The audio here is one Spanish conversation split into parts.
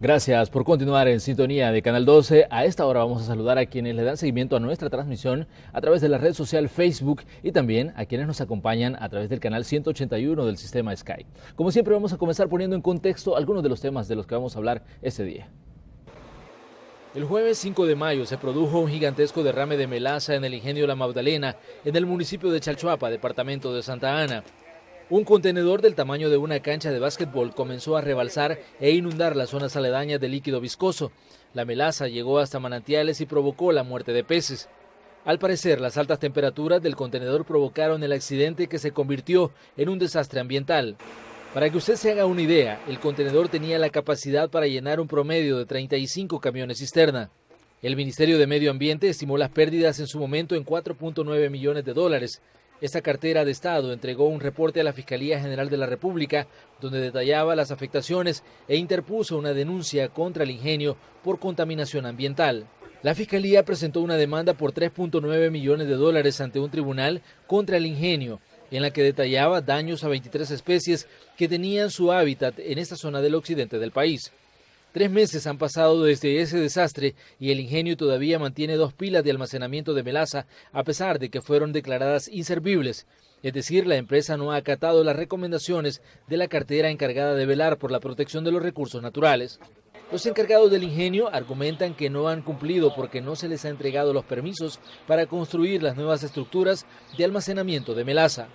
Gracias por continuar en sintonía de Canal 12. A esta hora vamos a saludar a quienes le dan seguimiento a nuestra transmisión a través de la red social Facebook y también a quienes nos acompañan a través del canal 181 del sistema Sky. Como siempre vamos a comenzar poniendo en contexto algunos de los temas de los que vamos a hablar este día. El jueves 5 de mayo se produjo un gigantesco derrame de melaza en el ingenio La Magdalena, en el municipio de Chalchuapa, departamento de Santa Ana. Un contenedor del tamaño de una cancha de básquetbol comenzó a rebalsar e inundar las zonas aledañas de líquido viscoso. La melaza llegó hasta manantiales y provocó la muerte de peces. Al parecer, las altas temperaturas del contenedor provocaron el accidente que se convirtió en un desastre ambiental. Para que usted se haga una idea, el contenedor tenía la capacidad para llenar un promedio de 35 camiones cisterna. El Ministerio de Medio Ambiente estimó las pérdidas en su momento en $4.9 millones. Esta cartera de Estado entregó un reporte a la Fiscalía General de la República donde detallaba las afectaciones e interpuso una denuncia contra el ingenio por contaminación ambiental. La Fiscalía presentó una demanda por $3.9 millones ante un tribunal contra el ingenio, en la que detallaba daños a 23 especies que tenían su hábitat en esta zona del occidente del país. 3 meses han pasado desde ese desastre y el ingenio todavía mantiene 2 pilas de almacenamiento de melaza a pesar de que fueron declaradas inservibles. Es decir, la empresa no ha acatado las recomendaciones de la cartera encargada de velar por la protección de los recursos naturales. Los encargados del ingenio argumentan que no han cumplido porque no se les ha entregado los permisos para construir las nuevas estructuras de almacenamiento de melaza.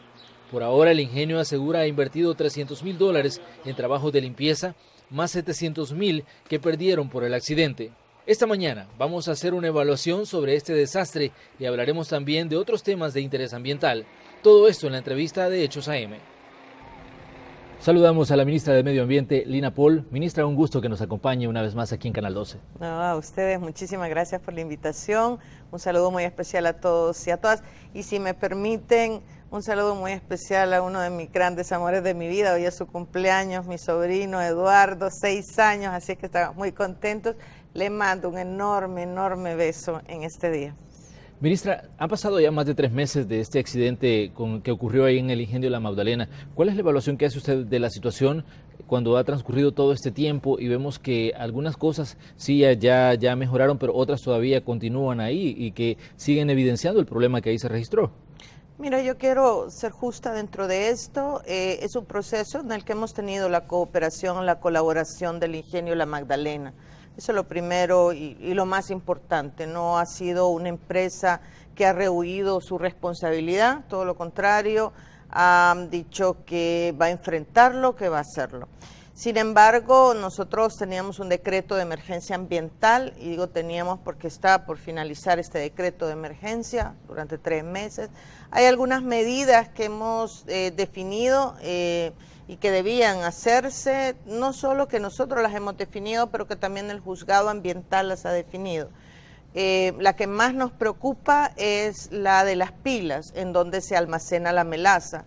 Por ahora el ingenio asegura ha invertido $300.000 en trabajos de limpieza, más $700.000 que perdieron por el accidente. Esta mañana vamos a hacer una evaluación sobre este desastre y hablaremos también de otros temas de interés ambiental. Todo esto en la entrevista de Hechos AM. Saludamos a la ministra de Medio Ambiente, Lina Pohl. Ministra, un gusto que nos acompañe una vez más aquí en Canal 12. No, a ustedes muchísimas gracias por la invitación. Un saludo muy especial a todos y a todas. Y si me permiten, un saludo muy especial a uno de mis grandes amores de mi vida. Hoy es su cumpleaños, mi sobrino Eduardo, 6 años, así es que estamos muy contentos. Le mando un enorme beso en este día. Ministra, han pasado ya más de 3 meses de este accidente que ocurrió ahí en el ingenio La Magdalena. ¿Cuál es la evaluación que hace usted de la situación cuando ha transcurrido todo este tiempo y vemos que algunas cosas sí ya mejoraron, pero otras todavía continúan ahí y que siguen evidenciando el problema que ahí se registró? Mira, yo quiero ser justa dentro de esto. Es un proceso en el que hemos tenido la cooperación, la colaboración del ingenio La Magdalena. Eso es lo primero y lo más importante. No ha sido una empresa que ha rehuido su responsabilidad, todo lo contrario, ha dicho que va a enfrentarlo, que va a hacerlo. Sin embargo, nosotros teníamos un decreto de emergencia ambiental, y digo teníamos porque está por finalizar este decreto de emergencia durante 3 meses. Hay algunas medidas que hemos definido y que debían hacerse, no solo que nosotros las hemos definido, pero que también el juzgado ambiental las ha definido. La que más nos preocupa es la de las pilas, en donde se almacena la melaza,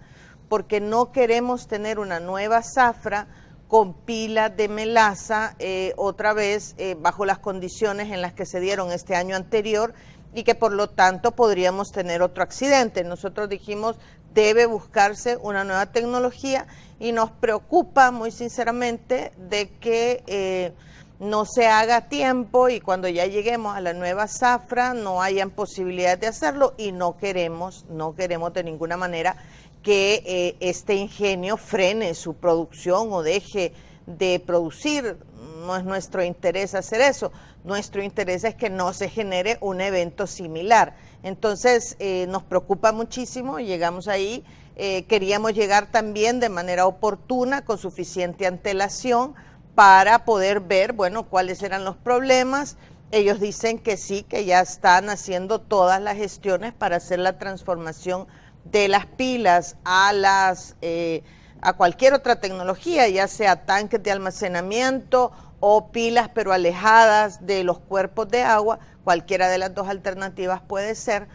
porque no queremos tener una nueva zafra con pilas de melaza otra vez bajo las condiciones en las que se dieron este año anterior y que por lo tanto podríamos tener otro accidente. Nosotros dijimos, debe buscarse una nueva tecnología y nos preocupa muy sinceramente de que no se haga a tiempo y cuando ya lleguemos a la nueva zafra no hayan posibilidades de hacerlo y no queremos de ninguna manera que este ingenio frene su producción o deje de producir. No es nuestro interés hacer eso. Nuestro interés es que no se genere un evento similar. Entonces nos preocupa muchísimo, llegamos ahí, queríamos llegar también de manera oportuna, con suficiente antelación, para poder ver, bueno, cuáles eran los problemas. Ellos dicen que sí, que ya están haciendo todas las gestiones para hacer la transformación de las pilas a cualquier otra tecnología, ya sea tanques de almacenamiento o pilas pero alejadas de los cuerpos de agua. Cualquiera de las dos alternativas puede ser,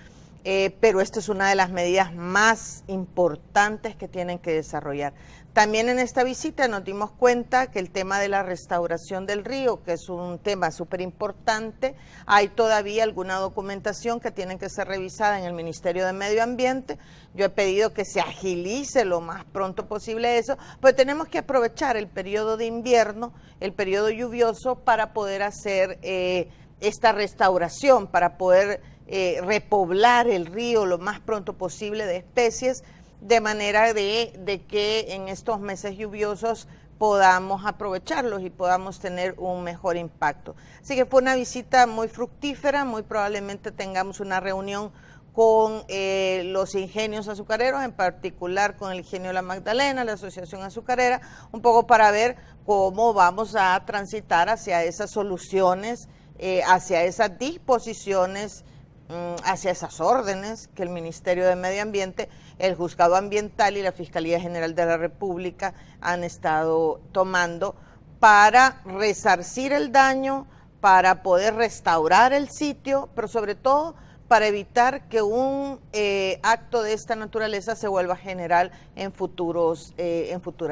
pero esta es una de las medidas más importantes que tienen que desarrollar. También en esta visita nos dimos cuenta que el tema de la restauración del río, que es un tema súper importante, hay todavía alguna documentación que tiene que ser revisada en el Ministerio de Medio Ambiente. Yo he pedido que se agilice lo más pronto posible eso, pues tenemos que aprovechar el periodo de invierno, el periodo lluvioso, para poder hacer esta restauración, para poder repoblar el río lo más pronto posible de especies, de manera de que en estos meses lluviosos podamos aprovecharlos y podamos tener un mejor impacto. Así que fue una visita muy fructífera, muy probablemente tengamos una reunión con los ingenios azucareros, en particular con el Ingenio La Magdalena, la Asociación Azucarera, un poco para ver cómo vamos a transitar hacia esas soluciones, hacia esas disposiciones, hacia esas órdenes que el Ministerio de Medio Ambiente, el Juzgado Ambiental y la Fiscalía General de la República han estado tomando para resarcir el daño, para poder restaurar el sitio, pero sobre todo para evitar que un acto de esta naturaleza se vuelva a generar en futuras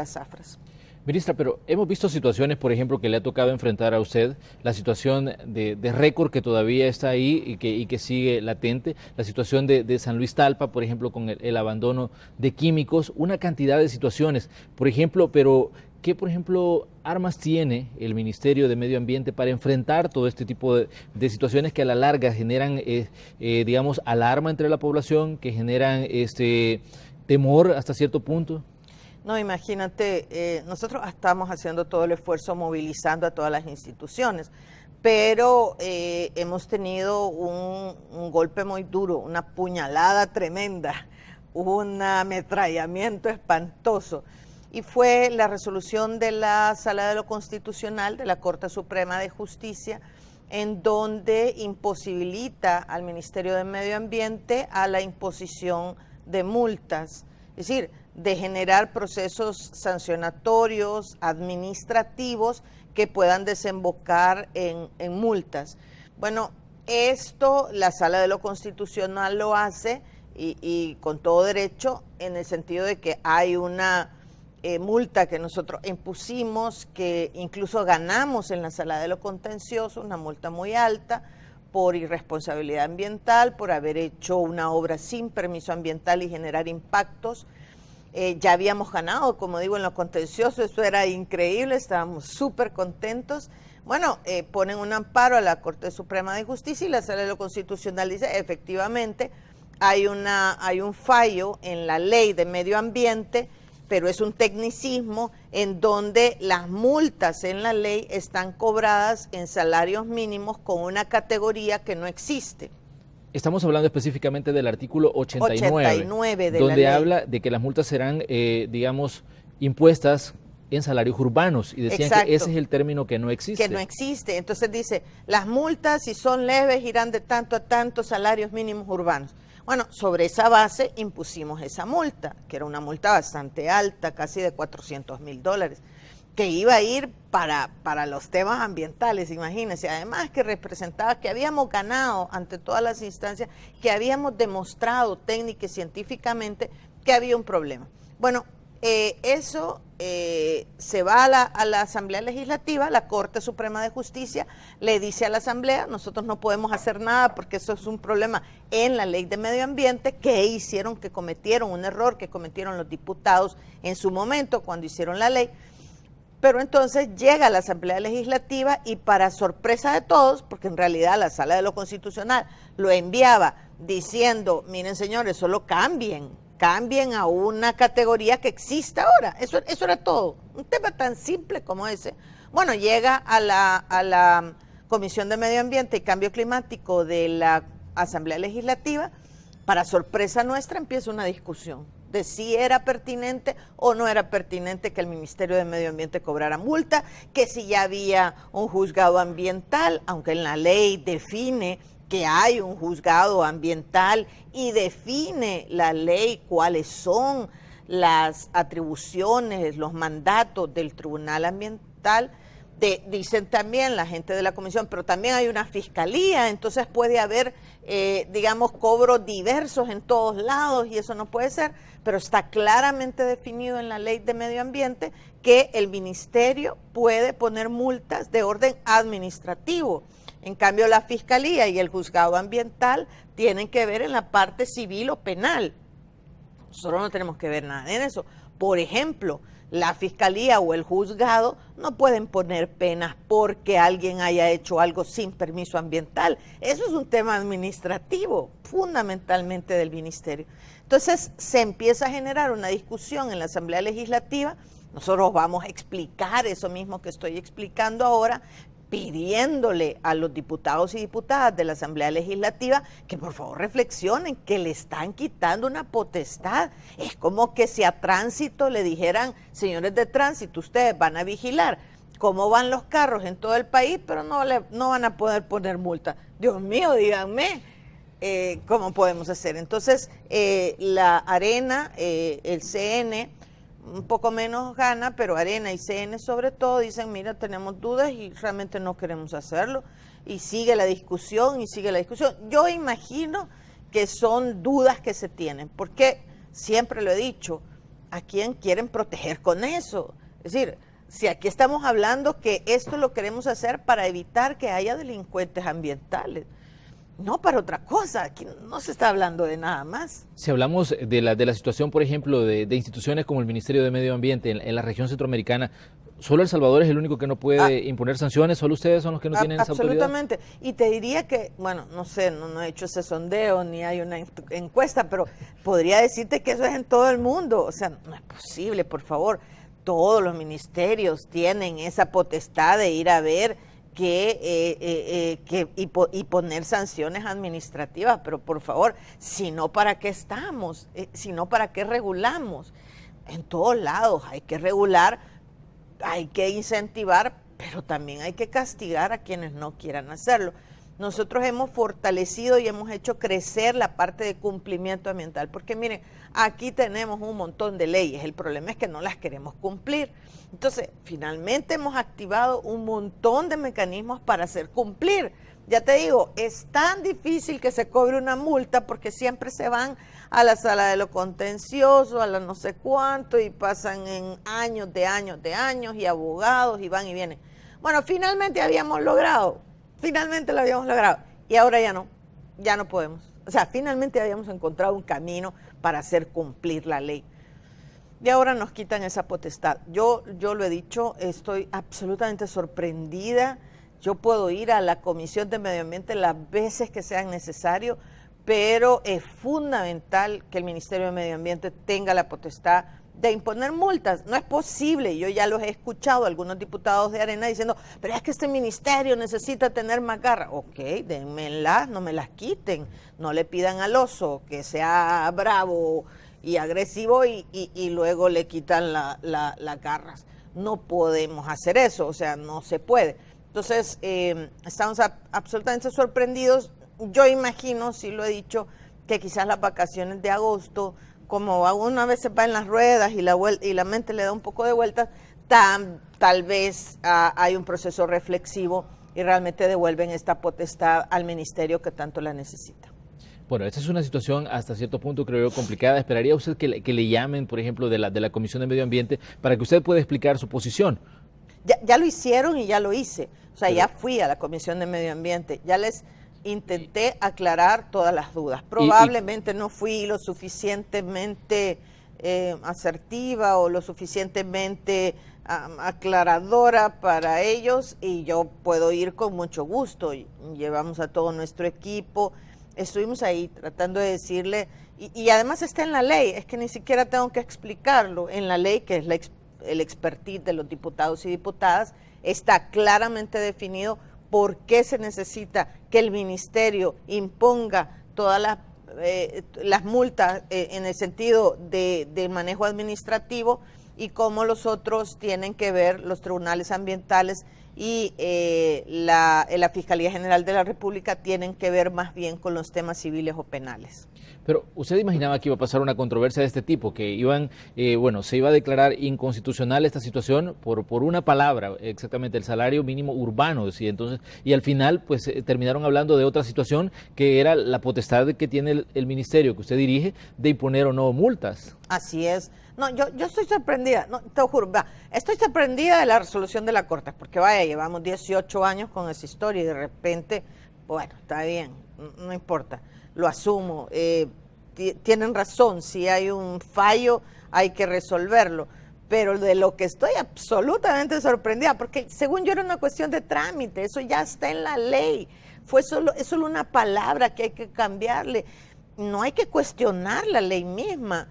zafras. Ministra, pero hemos visto situaciones, por ejemplo, que le ha tocado enfrentar a usted, la situación de récord que todavía está ahí y que sigue latente, la situación de San Luis Talpa, por ejemplo, con el abandono de químicos, una cantidad de situaciones, por ejemplo, pero ¿qué, por ejemplo, armas tiene el Ministerio de Medio Ambiente para enfrentar todo este tipo de situaciones que a la larga generan, digamos, alarma entre la población, que generan temor hasta cierto punto? No, imagínate, nosotros estamos haciendo todo el esfuerzo movilizando a todas las instituciones, pero hemos tenido un golpe muy duro, una puñalada tremenda, un ametrallamiento espantoso, y fue la resolución de la Sala de lo Constitucional de la Corte Suprema de Justicia, en donde imposibilita al Ministerio de Medio Ambiente a la imposición de multas, es decir, de generar procesos sancionatorios, administrativos, que puedan desembocar en multas. Bueno, esto la Sala de lo Constitucional lo hace y con todo derecho, en el sentido de que hay una multa que nosotros impusimos, que incluso ganamos en la Sala de lo Contencioso, una multa muy alta, por irresponsabilidad ambiental, por haber hecho una obra sin permiso ambiental y generar impactos. Ya habíamos ganado, como digo, en lo contencioso, eso era increíble, estábamos súper contentos. Bueno, ponen un amparo a la Corte Suprema de Justicia y la Sala de lo Constitucional dice, efectivamente, hay un fallo en la Ley de Medio Ambiente, pero es un tecnicismo en donde las multas en la ley están cobradas en salarios mínimos con una categoría que no existe. Estamos hablando específicamente del artículo 89 de donde la ley. habla de que las multas serán, digamos, impuestas en salarios urbanos, y decían Exacto, que ese es el término que no existe. Que no existe. Entonces dice, las multas, si son leves, irán de tanto a tanto salarios mínimos urbanos. Bueno, sobre esa base impusimos esa multa, que era una multa bastante alta, casi de $400,000, que iba a ir para los temas ambientales, imagínense. Además que representaba que habíamos ganado ante todas las instancias, que habíamos demostrado técnica y científicamente que había un problema. Bueno, eso se va a la Asamblea Legislativa, la Corte Suprema de Justicia le dice a la Asamblea, nosotros no podemos hacer nada porque eso es un problema en la Ley de Medio Ambiente, que cometieron un error, que cometieron los diputados en su momento cuando hicieron la ley. Pero entonces llega a la Asamblea Legislativa y, para sorpresa de todos, porque en realidad la Sala de lo Constitucional lo enviaba diciendo, miren señores, solo cambien a una categoría que existe ahora. Eso era todo. Un tema tan simple como ese. Bueno, llega a la Comisión de Medio Ambiente y Cambio Climático de la Asamblea Legislativa. Para sorpresa nuestra empieza una discusión de si era pertinente o no era pertinente que el Ministerio de Medio Ambiente cobrara multa, que si ya había un juzgado ambiental, aunque en la ley define que hay un juzgado ambiental y define la ley cuáles son las atribuciones, los mandatos del Tribunal Ambiental. Dicen también la gente de la comisión, pero también hay una fiscalía, entonces puede haber, digamos, cobros diversos en todos lados y eso no puede ser, pero está claramente definido en la ley de medio ambiente que el ministerio puede poner multas de orden administrativo. En cambio, la fiscalía y el juzgado ambiental tienen que ver en la parte civil o penal. Nosotros no tenemos que ver nada en eso. Por ejemplo, la fiscalía o el juzgado no pueden poner penas porque alguien haya hecho algo sin permiso ambiental. Eso es un tema administrativo, fundamentalmente del ministerio. Entonces se empieza a generar una discusión en la Asamblea Legislativa. Nosotros vamos a explicar eso mismo que estoy explicando ahora, pidiéndole a los diputados y diputadas de la Asamblea Legislativa que por favor reflexionen, que le están quitando una potestad. Es como que si a tránsito le dijeran, señores de tránsito, ustedes van a vigilar cómo van los carros en todo el país, pero no van a poder poner multa. Dios mío, díganme, ¿cómo podemos hacer? Entonces, la ARENA, el CN, un poco menos gana, pero ARENA y CN sobre todo dicen, mira, tenemos dudas y realmente no queremos hacerlo. Y sigue la discusión y sigue la discusión. Yo imagino que son dudas que se tienen, porque siempre lo he dicho, ¿a quién quieren proteger con eso? Es decir, si aquí estamos hablando que esto lo queremos hacer para evitar que haya delincuentes ambientales, no para otra cosa, aquí no se está hablando de nada más. Si hablamos de la situación, por ejemplo, de instituciones como el Ministerio de Medio Ambiente en la región centroamericana, ¿solo El Salvador es el único que no puede imponer sanciones? ¿Solo ustedes son los que no tienen esa autoridad? Absolutamente. Y te diría que, bueno, no sé, no he hecho ese sondeo, ni hay una encuesta, pero podría decirte que eso es en todo el mundo. O sea, no es posible, por favor. Todos los ministerios tienen esa potestad de ir a ver y poner sanciones administrativas, pero por favor, si no, ¿para qué estamos? Si no, ¿para qué regulamos? En todos lados hay que regular, hay que incentivar, pero también hay que castigar a quienes no quieran hacerlo. Nosotros hemos fortalecido y hemos hecho crecer la parte de cumplimiento ambiental, porque miren, aquí tenemos un montón de leyes, el problema es que no las queremos cumplir. Entonces, finalmente hemos activado un montón de mecanismos para hacer cumplir. Ya te digo, es tan difícil que se cobre una multa porque siempre se van a la sala de lo contencioso, a la no sé cuánto, y pasan en años y abogados y van y vienen. Bueno, finalmente lo habíamos logrado, y ahora ya no podemos. O sea, finalmente habíamos encontrado un camino para hacer cumplir la ley. Y ahora nos quitan esa potestad. Yo lo he dicho, estoy absolutamente sorprendida. Yo puedo ir a la Comisión de Medio Ambiente las veces que sean necesario, pero es fundamental que el Ministerio de Medio Ambiente tenga la potestad de imponer multas. No es posible, yo ya los he escuchado, algunos diputados de ARENA diciendo, pero es que este ministerio necesita tener más garra. Ok, denmelas, no me las quiten, no le pidan al oso que sea bravo y agresivo y luego le quitan las garras. No podemos hacer eso, o sea, no se puede. Entonces, estamos absolutamente sorprendidos. Yo imagino, sí lo he dicho, que quizás las vacaciones de agosto, como una vez se va en las ruedas y la mente le da un poco de vueltas, tal vez hay un proceso reflexivo y realmente devuelven esta potestad al ministerio que tanto la necesita. Bueno, esta es una situación hasta cierto punto, creo yo, complicada. ¿Esperaría usted que le llamen, por ejemplo, de la Comisión de Medio Ambiente para que usted pueda explicar su posición? Ya lo hicieron y ya lo hice. O sea, ya fui a la Comisión de Medio Ambiente, ya les intenté aclarar todas las dudas. Probablemente no fui lo suficientemente asertiva o lo suficientemente aclaradora para ellos, y yo puedo ir con mucho gusto. Llevamos a todo nuestro equipo, estuvimos ahí tratando de decirle, y además está en la ley, es que ni siquiera tengo que explicarlo, en la ley, que es el expertise de los diputados y diputadas, está claramente definido por qué se necesita que el ministerio imponga todas las multas en el sentido de manejo administrativo, y cómo los otros tienen que ver, los tribunales ambientales, y la Fiscalía General de la República tienen que ver más bien con los temas civiles o penales. Pero ¿usted imaginaba que iba a pasar una controversia de este tipo, que se iba a declarar inconstitucional esta situación por una palabra, exactamente el salario mínimo urbano, decía? Entonces, y al final pues terminaron hablando de otra situación que era la potestad que tiene el ministerio que usted dirige de imponer o no multas? Así es. No, yo estoy sorprendida, no, te lo juro, estoy sorprendida de la resolución de la Corte, porque vaya, llevamos 18 años con esa historia y de repente, bueno, está bien, no importa, lo asumo, tienen razón, si hay un fallo hay que resolverlo, pero de lo que estoy absolutamente sorprendida, porque según yo era una cuestión de trámite, eso ya está en la ley, es solo una palabra que hay que cambiarle, no hay que cuestionar la ley misma.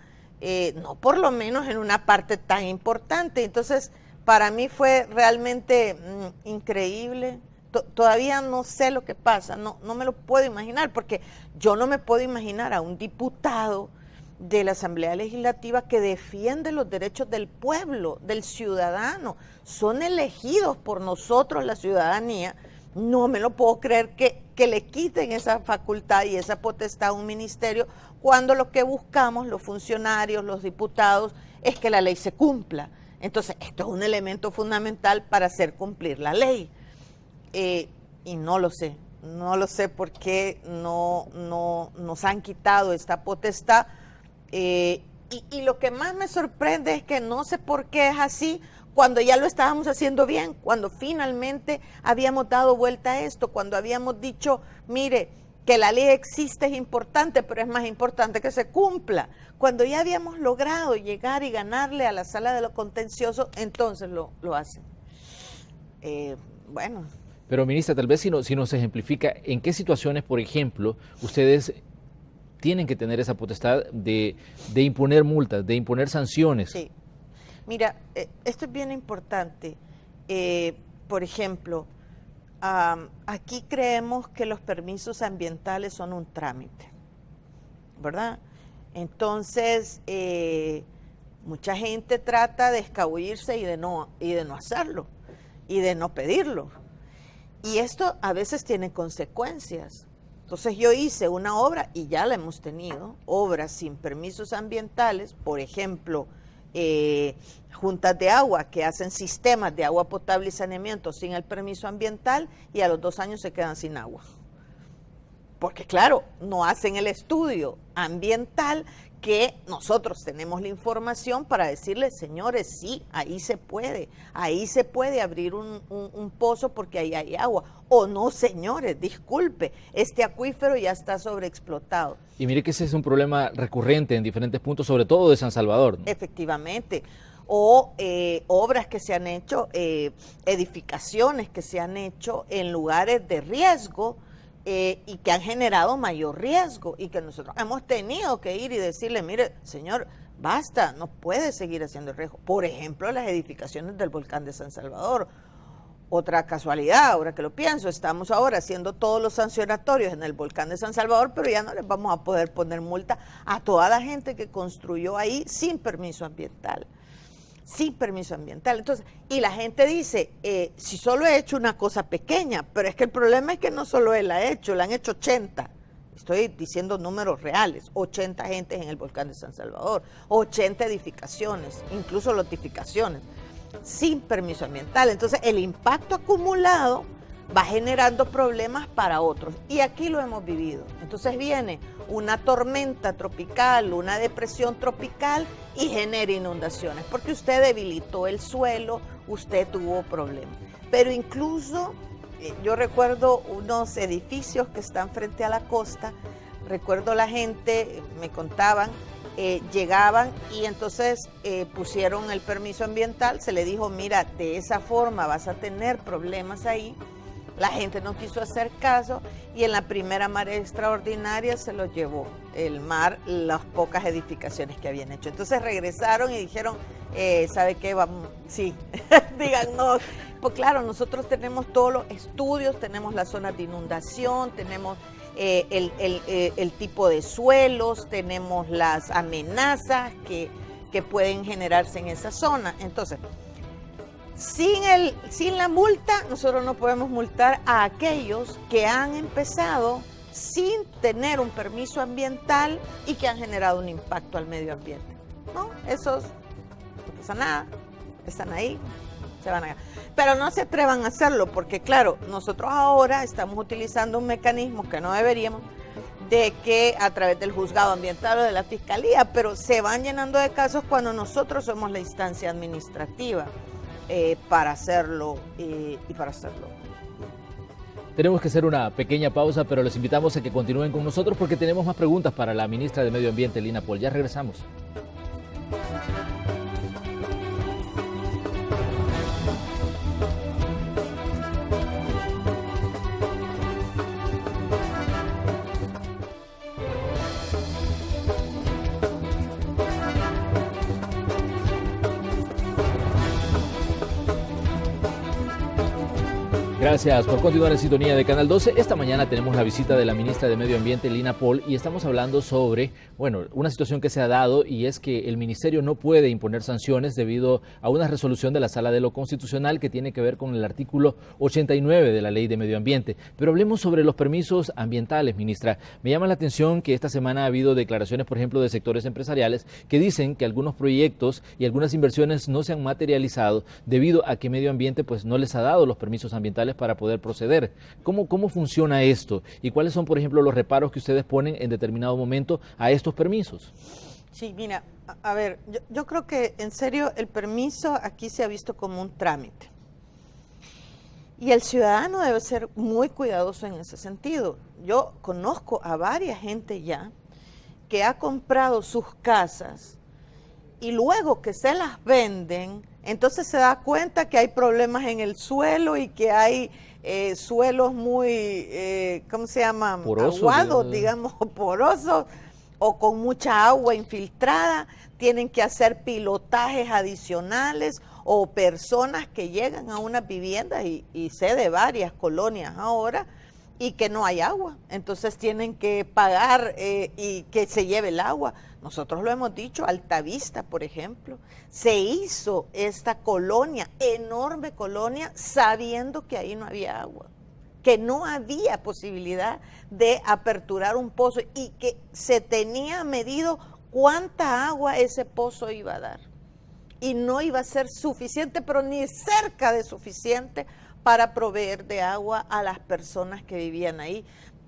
No por lo menos en una parte tan importante. Entonces, para mí fue realmente increíble. Todavía no sé lo que pasa, no me lo puedo imaginar, porque yo no me puedo imaginar a un diputado de la Asamblea Legislativa que defiende los derechos del pueblo, del ciudadano. Son elegidos por nosotros, la ciudadanía. No me lo puedo creer que le quiten esa facultad y esa potestad a un ministerio cuando lo que buscamos los funcionarios, los diputados, es que la ley se cumpla. Entonces, esto es un elemento fundamental para hacer cumplir la ley. Y no lo sé por qué no nos han quitado esta potestad. Y lo que más me sorprende es que no sé por qué es así, cuando ya lo estábamos haciendo bien, cuando finalmente habíamos dado vuelta a esto, cuando habíamos dicho, mire, que la ley existe es importante, pero es más importante que se cumpla. Cuando ya habíamos logrado llegar y ganarle a la sala de lo contencioso, entonces lo hacen. Bueno. Pero, ministra, tal vez si nos ejemplifica en qué situaciones, por ejemplo, ustedes tienen que tener esa potestad de imponer multas, de imponer sanciones. Sí. Mira, esto es bien importante. Por ejemplo, aquí creemos que los permisos ambientales son un trámite, ¿verdad? Entonces, mucha gente trata de escabullirse y de no hacerlo, y de no pedirlo. Y esto a veces tiene consecuencias. Entonces yo hice una obra, y ya la hemos tenido, obras sin permisos ambientales, por ejemplo, juntas de agua que hacen sistemas de agua potable y saneamiento sin el permiso ambiental, y a los 2 años se quedan sin agua. Porque claro, no hacen el estudio ambiental que nosotros tenemos la información para decirles, señores, sí, ahí se puede abrir un pozo porque ahí hay agua. O no, señores, disculpe, este acuífero ya está sobreexplotado. Y mire que ese es un problema recurrente en diferentes puntos, sobre todo de San Salvador, ¿no? Efectivamente. O obras que se han hecho, edificaciones que se han hecho en lugares de riesgo, y que han generado mayor riesgo, y que nosotros hemos tenido que ir y decirle, mire, señor, basta, no puede seguir haciendo riesgo. Por ejemplo, las edificaciones del volcán de San Salvador. Otra casualidad, ahora que lo pienso, estamos ahora haciendo todos los sancionatorios en el volcán de San Salvador, pero ya no les vamos a poder poner multa a toda la gente que construyó ahí sin permiso ambiental. Sin permiso ambiental. Entonces, y la gente dice, si solo he hecho una cosa pequeña, pero es que el problema es que no solo él la ha hecho, la han hecho 80. Estoy diciendo números reales, 80 gentes en el volcán de San Salvador, 80 edificaciones, incluso lotificaciones, sin permiso ambiental. Entonces, el impacto acumulado va generando problemas para otros. Y aquí lo hemos vivido. Entonces viene una tormenta tropical, una depresión tropical y genera inundaciones, porque usted debilitó el suelo, usted tuvo problemas. Pero incluso, yo recuerdo unos edificios que están frente a la costa, recuerdo la gente, me contaban, llegaban y entonces pusieron el permiso ambiental, se le dijo, mira, de esa forma vas a tener problemas ahí. La gente no quiso hacer caso y en la primera marea extraordinaria se lo llevó el mar, las pocas edificaciones que habían hecho. Entonces regresaron y dijeron, ¿sabe qué? Vamos, sí, díganos. Pues claro, nosotros tenemos todos los estudios, tenemos las zonas de inundación, tenemos el tipo de suelos, tenemos las amenazas que pueden generarse en esa zona. Entonces, Sin la multa, nosotros no podemos multar a aquellos que han empezado sin tener un permiso ambiental y que han generado un impacto al medio ambiente. No, esos no pasa nada, están ahí, se van a... Pero no se atrevan a hacerlo porque, claro, nosotros ahora estamos utilizando un mecanismo que no deberíamos, de que a través del juzgado ambiental o de la fiscalía, pero se van llenando de casos cuando nosotros somos la instancia administrativa para hacerlo y para hacerlo. Tenemos que hacer una pequeña pausa, pero les invitamos a que continúen con nosotros porque tenemos más preguntas para la ministra de Medio Ambiente, Lina Pol. Ya regresamos. Gracias por continuar en sintonía de Canal 12. Esta mañana tenemos la visita de la ministra de Medio Ambiente, Lina Pol, y estamos hablando sobre, una situación que se ha dado y es que el ministerio no puede imponer sanciones debido a una resolución de la Sala de lo Constitucional que tiene que ver con el artículo 89 de la Ley de Medio Ambiente. Pero hablemos sobre los permisos ambientales, ministra. Me llama la atención que esta semana ha habido declaraciones, por ejemplo, de sectores empresariales que dicen que algunos proyectos y algunas inversiones no se han materializado debido a que Medio Ambiente pues no les ha dado los permisos ambientales para poder proceder. ¿Cómo funciona esto? ¿Y cuáles son, por ejemplo, los reparos que ustedes ponen en determinado momento a estos permisos? Sí, mira, a ver, yo creo que en serio el permiso aquí se ha visto como un trámite. Y el ciudadano debe ser muy cuidadoso en ese sentido. Yo conozco a varias gente ya que ha comprado sus casas y luego que se las venden, entonces se da cuenta que hay problemas en el suelo y que hay suelos muy, ¿cómo se llaman? Aguados, digamos, porosos, o con mucha agua infiltrada. Tienen que hacer pilotajes adicionales o personas que llegan a una vivienda y sé de varias colonias ahora y que no hay agua. Entonces tienen que pagar y que se lleve el agua. Nosotros lo hemos dicho, Altavista, por ejemplo, se hizo esta colonia, enorme colonia, sabiendo que ahí no había agua, que no había posibilidad de aperturar un pozo y que se tenía medido cuánta agua ese pozo iba a dar. Y no iba a ser suficiente, pero ni cerca de suficiente para proveer de agua a las personas que vivían ahí.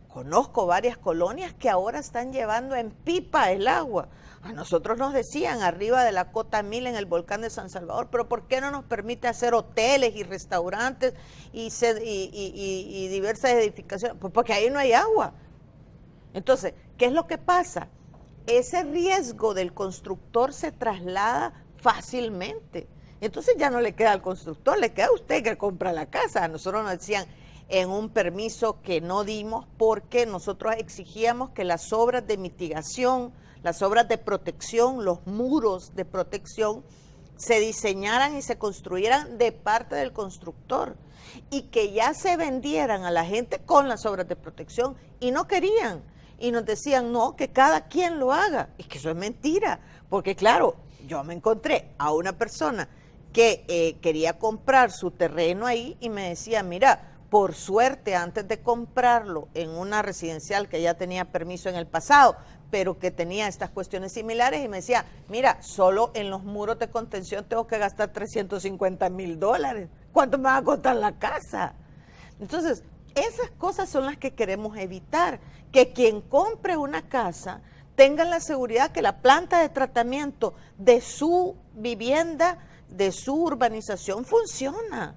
Conozco varias colonias que ahora están llevando en pipa el agua. A nosotros nos decían arriba de la Cota 1000 en el volcán de San Salvador, pero ¿por qué no nos permite hacer hoteles y restaurantes y diversas edificaciones? Pues porque ahí no hay agua. Entonces, ¿qué es lo que pasa? Ese riesgo del constructor se traslada fácilmente. Entonces ya no le queda al constructor, le queda a usted que compra la casa. A nosotros nos decían en un permiso que no dimos porque nosotros exigíamos que las obras de mitigación, las obras de protección, los muros de protección se diseñaran y se construyeran de parte del constructor y que ya se vendieran a la gente con las obras de protección y no querían. Y nos decían, no, que cada quien lo haga. Y que eso es mentira, porque claro, yo me encontré a una persona que quería comprar su terreno ahí y me decía, mira, por suerte antes de comprarlo en una residencial que ya tenía permiso en el pasado, pero que tenía estas cuestiones similares y me decía, mira, solo en los muros de contención tengo que gastar $350,000. ¿Cuánto me va a costar la casa? Entonces, esas cosas son las que queremos evitar, que quien compre una casa tenga la seguridad que la planta de tratamiento de su vivienda, de su urbanización funciona,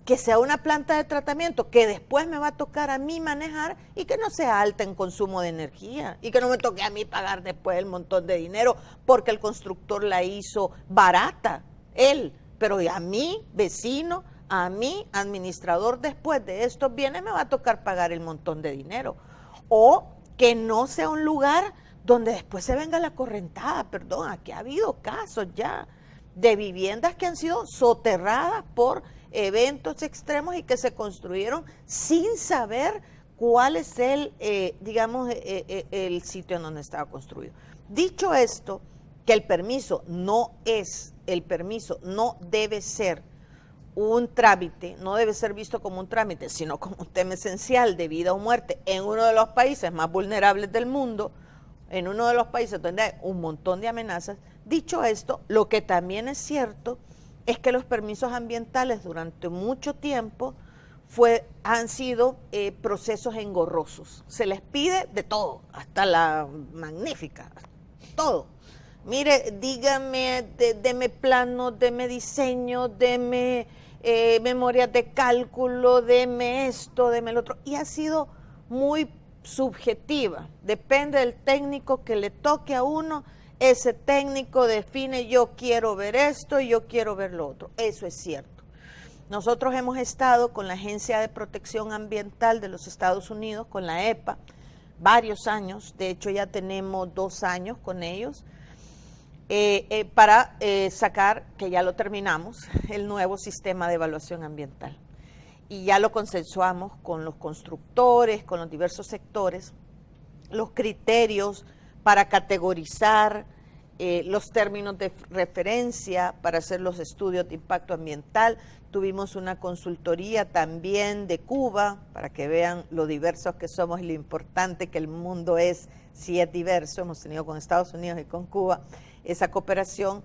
que sea una planta de tratamiento que después me va a tocar a mí manejar y que no sea alta en consumo de energía y que no me toque a mí pagar después el montón de dinero porque el constructor la hizo barata, él, pero a mí, vecino, a mí, administrador después de estos bienes me va a tocar pagar el montón de dinero. O que no sea un lugar donde después se venga la correntada, perdón, aquí ha habido casos ya de viviendas que han sido soterradas por eventos extremos y que se construyeron sin saber cuál es el sitio en donde estaba construido. Dicho esto, que el permiso no debe ser un trámite no debe ser visto como un trámite, sino como un tema esencial de vida o muerte en uno de los países más vulnerables del mundo, en uno de los países donde hay un montón de amenazas. Dicho esto, lo que también es cierto es que los permisos ambientales durante mucho tiempo han sido procesos engorrosos. Se les pide de todo, hasta la magnífica, todo. Mire, dígame, deme plano, deme diseño, deme memorias de cálculo, deme esto, deme el otro. Y ha sido muy subjetiva, depende del técnico que le toque a uno. Ese técnico define, yo quiero ver esto y yo quiero ver lo otro. Eso es cierto. Nosotros hemos estado con la Agencia de Protección Ambiental de los Estados Unidos, con la EPA, varios años. De hecho, ya tenemos 2 años con ellos para sacar, que ya lo terminamos, el nuevo sistema de evaluación ambiental. Y ya lo consensuamos con los constructores, con los diversos sectores, los criterios para categorizar, los términos de referencia para hacer los estudios de impacto ambiental. Tuvimos una consultoría también de Cuba, para que vean lo diversos que somos y lo importante que el mundo es, si es diverso. Hemos tenido con Estados Unidos y con Cuba esa cooperación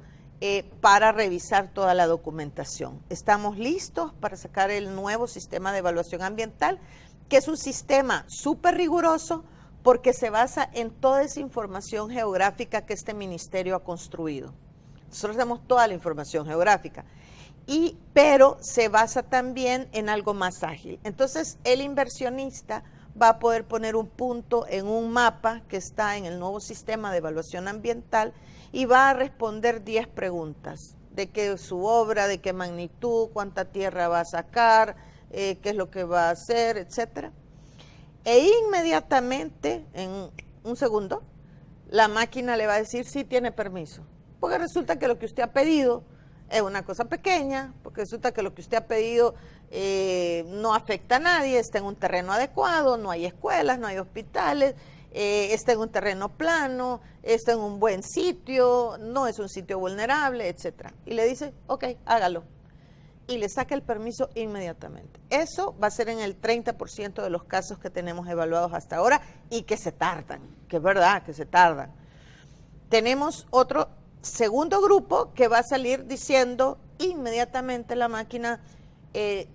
para revisar toda la documentación. Estamos listos para sacar el nuevo sistema de evaluación ambiental, que es un sistema súper riguroso, porque se basa en toda esa información geográfica que este ministerio ha construido. Nosotros tenemos toda la información geográfica, pero se basa también en algo más ágil. Entonces, el inversionista va a poder poner un punto en un mapa que está en el nuevo sistema de evaluación ambiental y va a responder 10 preguntas. De qué su obra, de qué magnitud, cuánta tierra va a sacar, qué es lo que va a hacer, etcétera. E inmediatamente, en un segundo, la máquina le va a decir si tiene permiso. Porque resulta que lo que usted ha pedido es una cosa pequeña, porque resulta que lo que usted ha pedido no afecta a nadie, está en un terreno adecuado, no hay escuelas, no hay hospitales, está en un terreno plano, está en un buen sitio, no es un sitio vulnerable, etcétera. Y le dice, ok, hágalo. Y le saca el permiso inmediatamente. Eso va a ser en el 30% de los casos que tenemos evaluados hasta ahora y que se tardan, que es verdad que se tardan. Tenemos otro segundo grupo que va a salir diciendo inmediatamente la máquina,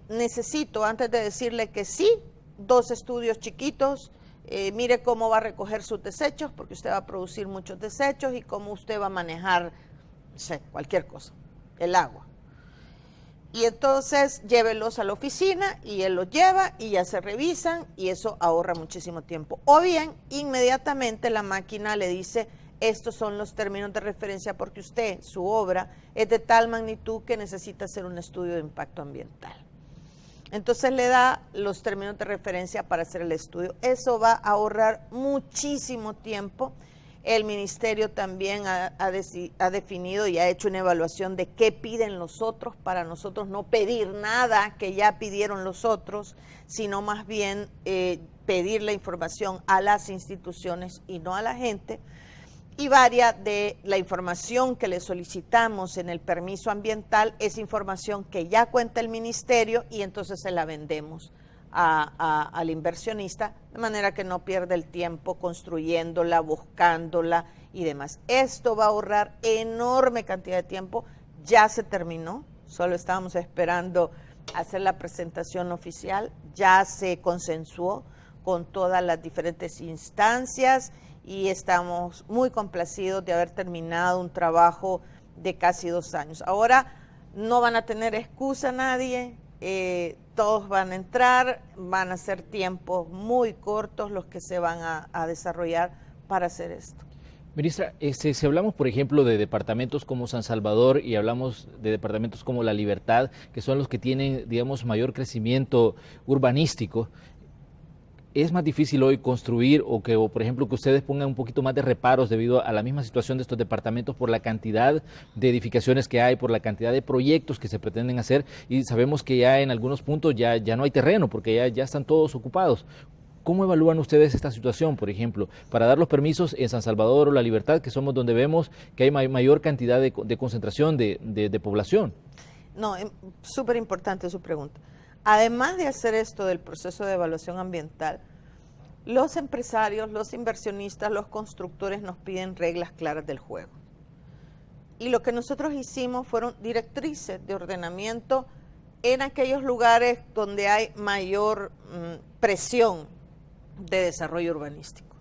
necesito, antes de decirle que sí, 2 estudios chiquitos, mire cómo va a recoger sus desechos, porque usted va a producir muchos desechos, y cómo usted va a manejar, no sé, cualquier cosa, el agua. Y entonces llévelos a la oficina y él los lleva y ya se revisan y eso ahorra muchísimo tiempo. O bien, inmediatamente la máquina le dice, estos son los términos de referencia porque usted, su obra, es de tal magnitud que necesita hacer un estudio de impacto ambiental. Entonces le da los términos de referencia para hacer el estudio. Eso va a ahorrar muchísimo tiempo. El ministerio también ha definido y ha hecho una evaluación de qué piden los otros, para nosotros no pedir nada que ya pidieron los otros, sino más bien pedir la información a las instituciones y no a la gente. Y varia de la información que le solicitamos en el permiso ambiental es información que ya cuenta el ministerio y entonces se la vendemos al inversionista, de manera que no pierde el tiempo construyéndola, buscándola y demás. Esto va a ahorrar enorme cantidad de tiempo. Ya se terminó, solo estábamos esperando hacer la presentación oficial, ya se consensuó con todas las diferentes instancias y estamos muy complacidos de haber terminado un trabajo de casi 2 años. Ahora no van a tener excusa nadie, todos van a entrar, van a ser tiempos muy cortos los que se van a desarrollar para hacer esto. Ministra, si hablamos, por ejemplo, de departamentos como San Salvador y hablamos de departamentos como La Libertad, que son los que tienen, digamos, mayor crecimiento urbanístico, ¿es más difícil hoy construir o por ejemplo, que ustedes pongan un poquito más de reparos debido a la misma situación de estos departamentos por la cantidad de edificaciones que hay, por la cantidad de proyectos que se pretenden hacer? Y sabemos que ya en algunos puntos ya no hay terreno porque ya están todos ocupados. ¿Cómo evalúan ustedes esta situación, por ejemplo, para dar los permisos en San Salvador o La Libertad, que somos donde vemos que hay mayor cantidad de concentración de población? no, súper importante su pregunta. Además de hacer esto del proceso de evaluación ambiental, los empresarios, los inversionistas, los constructores nos piden reglas claras del juego. Y lo que nosotros hicimos fueron directrices de ordenamiento en aquellos lugares donde hay mayor presión de desarrollo urbanístico.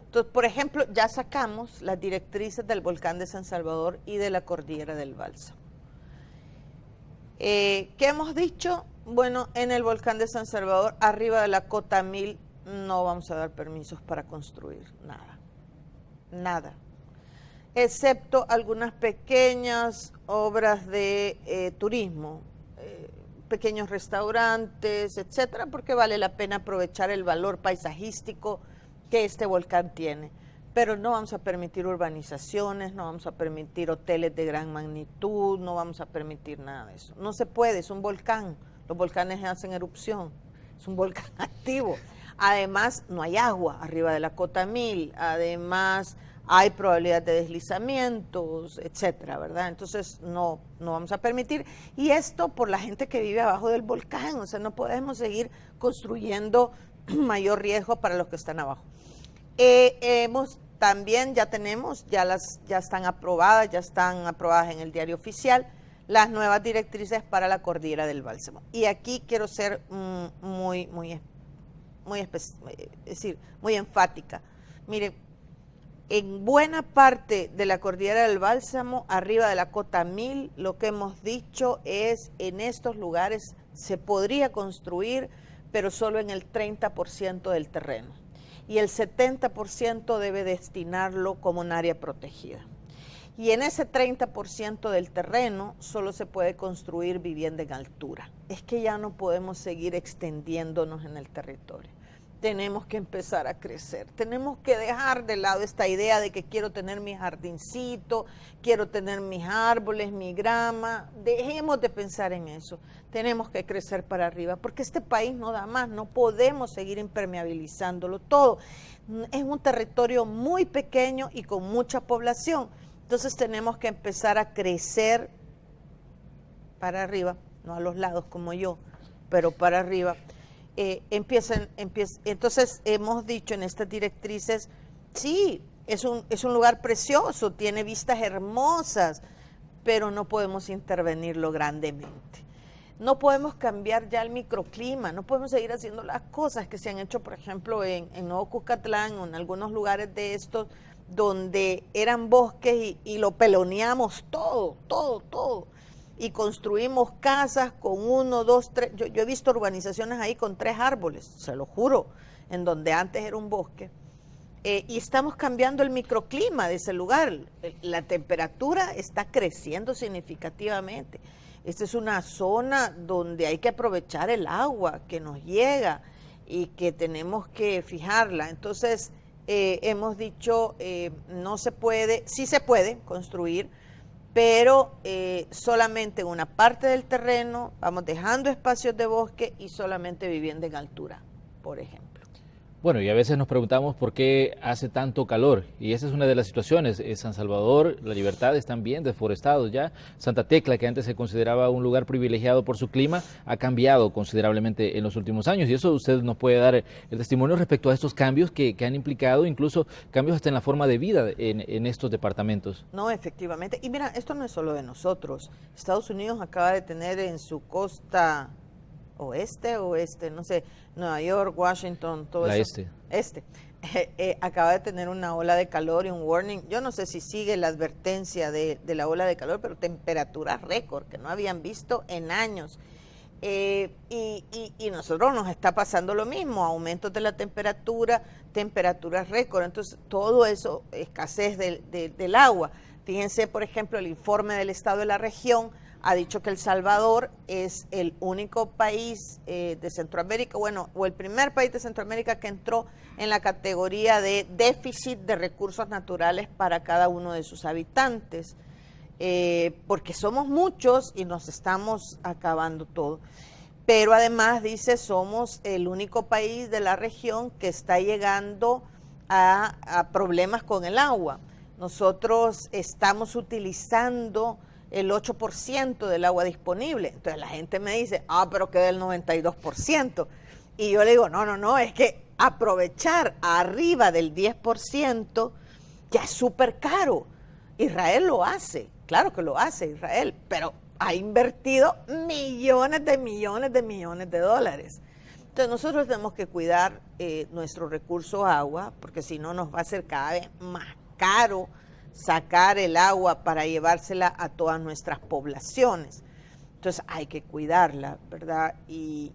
Entonces, por ejemplo, ya sacamos las directrices del volcán de San Salvador y de la cordillera del Bálsamo. ¿Qué hemos dicho? Bueno, en el volcán de San Salvador, arriba de la cota 1000, no vamos a dar permisos para construir nada, nada, excepto algunas pequeñas obras de turismo, pequeños restaurantes, etcétera, porque vale la pena aprovechar el valor paisajístico que este volcán tiene. Pero no vamos a permitir urbanizaciones, no vamos a permitir hoteles de gran magnitud, no vamos a permitir nada de eso. No se puede, es un volcán, los volcanes hacen erupción, es un volcán activo. Además, no hay agua arriba de la cota 1000, además hay probabilidad de deslizamientos, etcétera, ¿verdad? Entonces no vamos a permitir. Y esto por la gente que vive abajo del volcán, o sea, no podemos seguir construyendo mayor riesgo para los que están abajo. También ya están aprobadas en el diario oficial las nuevas directrices para la cordillera del Bálsamo. Y aquí quiero ser muy enfática. Mire, en buena parte de la cordillera del Bálsamo, arriba de la cota 1000, lo que hemos dicho es, en estos lugares se podría construir, pero solo en el 30% del terreno. Y el 70% debe destinarlo como un área protegida. Y en ese 30% del terreno solo se puede construir vivienda en altura. Es que ya no podemos seguir extendiéndonos en el territorio. Tenemos que empezar a crecer. Tenemos que dejar de lado esta idea de que quiero tener mi jardincito, quiero tener mis árboles, mi grama. Dejemos de pensar en eso. Tenemos que crecer para arriba, porque este país no da más. No podemos seguir impermeabilizándolo todo. Es un territorio muy pequeño y con mucha población. Entonces tenemos que empezar a crecer para arriba, no a los lados como yo, pero para arriba. Entonces hemos dicho en estas directrices, sí, es un lugar precioso, tiene vistas hermosas, pero no podemos intervenirlo grandemente. No podemos cambiar ya el microclima, no podemos seguir haciendo las cosas que se han hecho, por ejemplo, en Nuevo Cucatlán o en algunos lugares de estos, donde eran bosques y lo peloneamos todo. Y construimos casas con 1, 2, 3, yo he visto urbanizaciones ahí con 3 árboles, se lo juro, en donde antes era un bosque. Y estamos cambiando el microclima de ese lugar. La temperatura está creciendo significativamente. Esta es una zona donde hay que aprovechar el agua que nos llega y que tenemos que fijarla. Entonces, hemos dicho, no se puede, sí se puede construir, pero solamente en una parte del terreno, vamos dejando espacios de bosque y solamente vivienda en altura, por ejemplo. Bueno, y a veces nos preguntamos por qué hace tanto calor, y esa es una de las situaciones. San Salvador, La Libertad están bien deforestados ya. Santa Tecla, que antes se consideraba un lugar privilegiado por su clima, ha cambiado considerablemente en los últimos años, y eso usted nos puede dar el testimonio respecto a estos cambios que han implicado, incluso cambios hasta en la forma de vida en estos departamentos. No, efectivamente. Y mira, esto no es solo de nosotros. Estados Unidos acaba de tener en su costa oeste, no sé, Nueva York, Washington, todo eso. Acaba de tener una ola de calor y un warning. Yo no sé si sigue la advertencia de la ola de calor, pero temperaturas récord que no habían visto en años. Y nosotros nos está pasando lo mismo, aumentos de la temperatura, temperaturas récord. Entonces, todo eso, escasez del agua. Fíjense, por ejemplo, el informe del Estado de la región ha dicho que El Salvador es el único país de Centroamérica, o el primer país de Centroamérica que entró en la categoría de déficit de recursos naturales para cada uno de sus habitantes, porque somos muchos y nos estamos acabando todo. Pero además dice, somos el único país de la región que está llegando a problemas con el agua. Nosotros estamos utilizando el 8% del agua disponible. Entonces la gente me dice, pero queda el 92%. Y yo le digo, no, es que aprovechar arriba del 10% ya es súper caro. Israel lo hace, claro que lo hace Israel, pero ha invertido millones de dólares. Entonces nosotros tenemos que cuidar nuestro recurso agua, porque si no nos va a ser cada vez más caro sacar el agua para llevársela a todas nuestras poblaciones. Entonces hay que cuidarla, ¿verdad? Y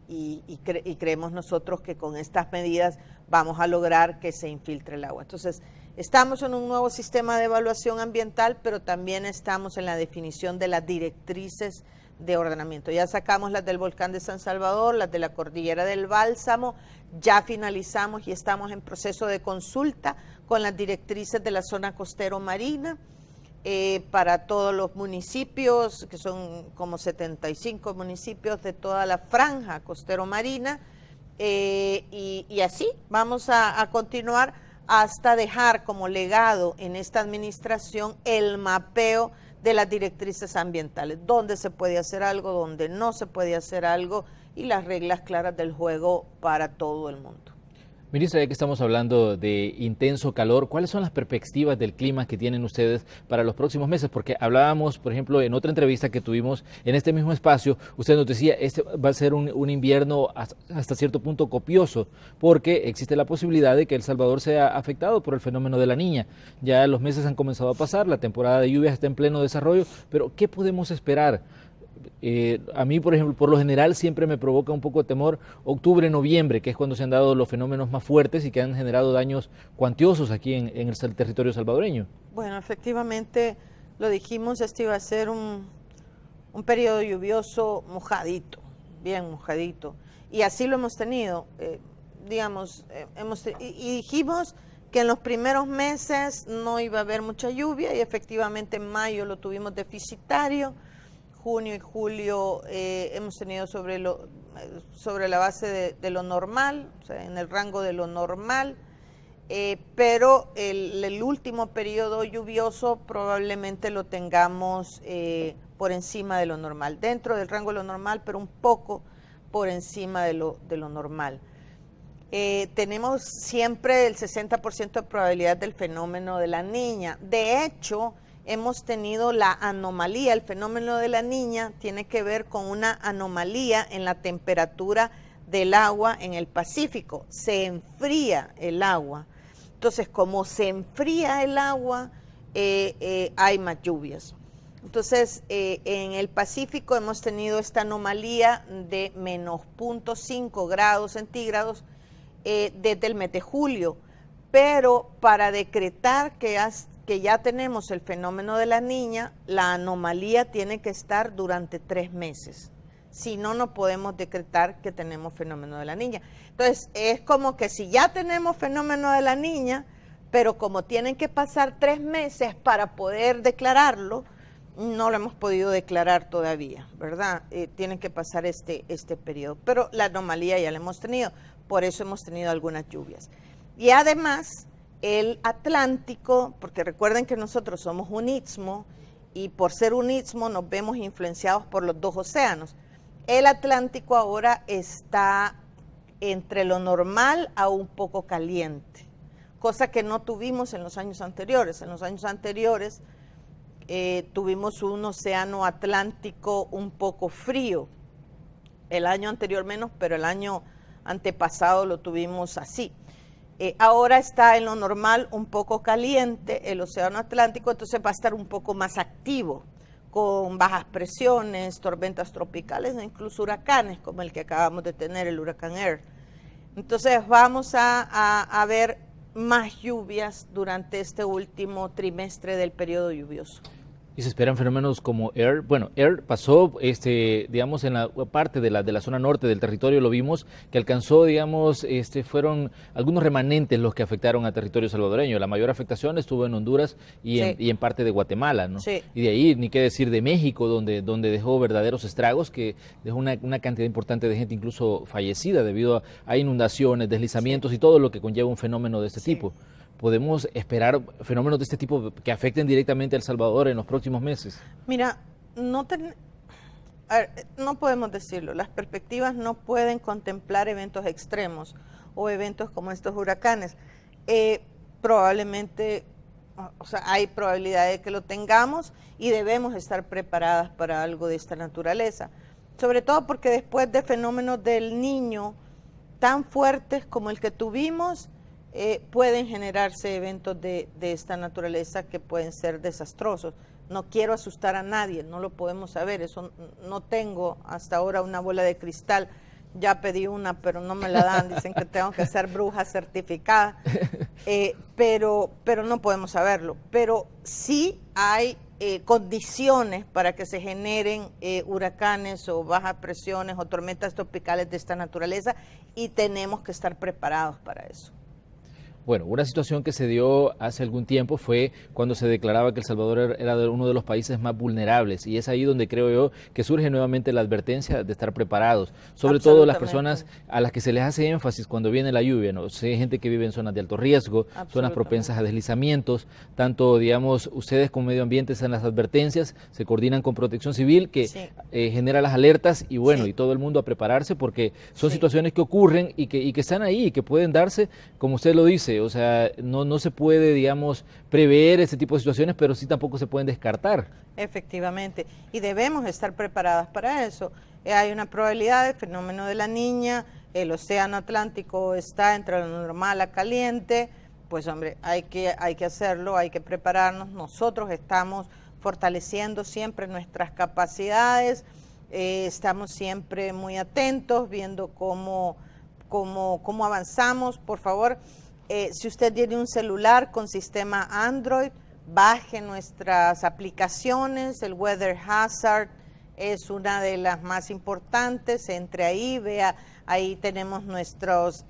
creemos nosotros que con estas medidas vamos a lograr que se infiltre el agua. Entonces estamos en un nuevo sistema de evaluación ambiental, pero también estamos en la definición de las directrices de ordenamiento. Ya sacamos las del volcán de San Salvador, las de la cordillera del Bálsamo, ya finalizamos y estamos en proceso de consulta con las directrices de la zona costero marina para todos los municipios, que son como 75 municipios de toda la franja costero marina, y así vamos a continuar hasta dejar como legado en esta administración el mapeo de las directrices ambientales, dónde se puede hacer algo, dónde no se puede hacer algo y las reglas claras del juego para todo el mundo. Ministra, ya que estamos hablando de intenso calor, ¿cuáles son las perspectivas del clima que tienen ustedes para los próximos meses? Porque hablábamos, por ejemplo, en otra entrevista que tuvimos en este mismo espacio, usted nos decía, este va a ser un invierno hasta cierto punto copioso, porque existe la posibilidad de que El Salvador sea afectado por el fenómeno de la Niña. Ya los meses han comenzado a pasar, la temporada de lluvias está en pleno desarrollo, pero ¿qué podemos esperar? A mí, por ejemplo, por lo general siempre me provoca un poco de temor octubre, noviembre, que es cuando se han dado los fenómenos más fuertes y que han generado daños cuantiosos aquí en el territorio salvadoreño. Bueno, efectivamente, lo dijimos, este iba a ser un periodo lluvioso mojadito, bien mojadito, y así lo hemos tenido, y dijimos que en los primeros meses no iba a haber mucha lluvia y efectivamente en mayo lo tuvimos deficitario. Junio y julio hemos tenido sobre la base de lo normal, o sea, en el rango de lo normal, pero el último periodo lluvioso probablemente lo tengamos por encima de lo normal, dentro del rango de lo normal, pero un poco por encima de lo normal. Tenemos siempre el 60% de probabilidad del fenómeno de la Niña. De hecho, hemos tenido la anomalía, el fenómeno de la Niña tiene que ver con una anomalía en la temperatura del agua en el Pacífico. Se enfría el agua. Entonces, como se enfría el agua, hay más lluvias. Entonces, en el Pacífico hemos tenido esta anomalía de menos 0.5 grados centígrados desde el mes de julio. Pero para decretar que ya tenemos el fenómeno de la Niña, la anomalía tiene que estar durante 3 meses. Si no, no podemos decretar que tenemos fenómeno de la Niña. Entonces, es como que si ya tenemos fenómeno de la Niña, pero como tienen que pasar 3 meses para poder declararlo, no lo hemos podido declarar todavía, ¿verdad? Tienen que pasar este periodo. Pero la anomalía ya la hemos tenido, por eso hemos tenido algunas lluvias. Y además, el Atlántico, porque recuerden que nosotros somos un istmo y por ser un istmo nos vemos influenciados por los dos océanos. El Atlántico ahora está entre lo normal a un poco caliente, cosa que no tuvimos en los años anteriores. En los años anteriores tuvimos un océano Atlántico un poco frío. El año anterior menos, pero el año antepasado lo tuvimos así. Ahora está en lo normal un poco caliente el océano Atlántico, entonces va a estar un poco más activo, con bajas presiones, tormentas tropicales e incluso huracanes, como el que acabamos de tener, el huracán Earl. Entonces vamos a ver más lluvias durante este último trimestre del periodo lluvioso. Y se esperan fenómenos como Earl. Bueno, Earl pasó, digamos, en la parte de la zona norte del territorio, lo vimos, que alcanzó, digamos, fueron algunos remanentes los que afectaron a territorio salvadoreño. La mayor afectación estuvo en Honduras y en parte de Guatemala, ¿no? Sí. Y de ahí, ni qué decir, de México, donde dejó verdaderos estragos, que dejó una cantidad importante de gente incluso fallecida debido a inundaciones, deslizamientos y todo lo que conlleva un fenómeno de este tipo. ¿Podemos esperar fenómenos de este tipo que afecten directamente a El Salvador en los próximos meses? Mira, no, a ver, no podemos decirlo, las perspectivas no pueden contemplar eventos extremos o eventos como estos huracanes. Probablemente, o sea, hay probabilidad de que lo tengamos y debemos estar preparadas para algo de esta naturaleza. Sobre todo porque después de fenómenos del Niño tan fuertes como el que tuvimos, pueden generarse eventos de esta naturaleza que pueden ser desastrosos. No quiero asustar a nadie, no lo podemos saber, eso no tengo hasta ahora una bola de cristal. Ya pedí una, pero no me la dan, dicen que tengo que ser bruja certificada, pero no podemos saberlo. Pero sí hay condiciones para que se generen huracanes o bajas presiones o tormentas tropicales de esta naturaleza y tenemos que estar preparados para eso. Bueno, una situación que se dio hace algún tiempo fue cuando se declaraba que El Salvador era uno de los países más vulnerables, y es ahí donde creo yo que surge nuevamente la advertencia de estar preparados, sobre todo las personas a las que se les hace énfasis cuando viene la lluvia, ¿no? Hay gente que vive en zonas de alto riesgo, zonas propensas a deslizamientos, tanto, digamos, ustedes con Medio Ambiente están las advertencias, se coordinan con Protección Civil que genera las alertas y bueno, y todo el mundo a prepararse porque son situaciones que ocurren y que están ahí y que pueden darse, como usted lo dice. O sea, no se puede, digamos, prever ese tipo de situaciones, pero sí tampoco se pueden descartar. Efectivamente, y debemos estar preparadas para eso. Hay una probabilidad del fenómeno de la Niña, el océano Atlántico está entre lo normal a caliente, pues hombre, hay que hacerlo, hay que prepararnos. Nosotros estamos fortaleciendo siempre nuestras capacidades, estamos siempre muy atentos, viendo cómo avanzamos. Por favor, si usted tiene un celular con sistema Android, baje nuestras aplicaciones. El Weather Hazard es una de las más importantes. Entre ahí, vea, ahí tenemos nuestros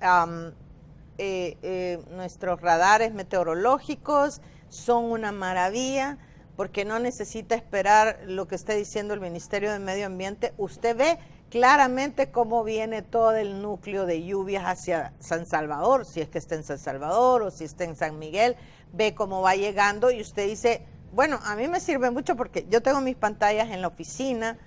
radares meteorológicos. Son una maravilla porque no necesita esperar lo que esté diciendo el Ministerio de Medio Ambiente. Usted ve claramente cómo viene todo el núcleo de lluvias hacia San Salvador, si es que está en San Salvador o si está en San Miguel, ve cómo va llegando y usted dice, bueno, a mí me sirve mucho porque yo tengo mis pantallas en la oficina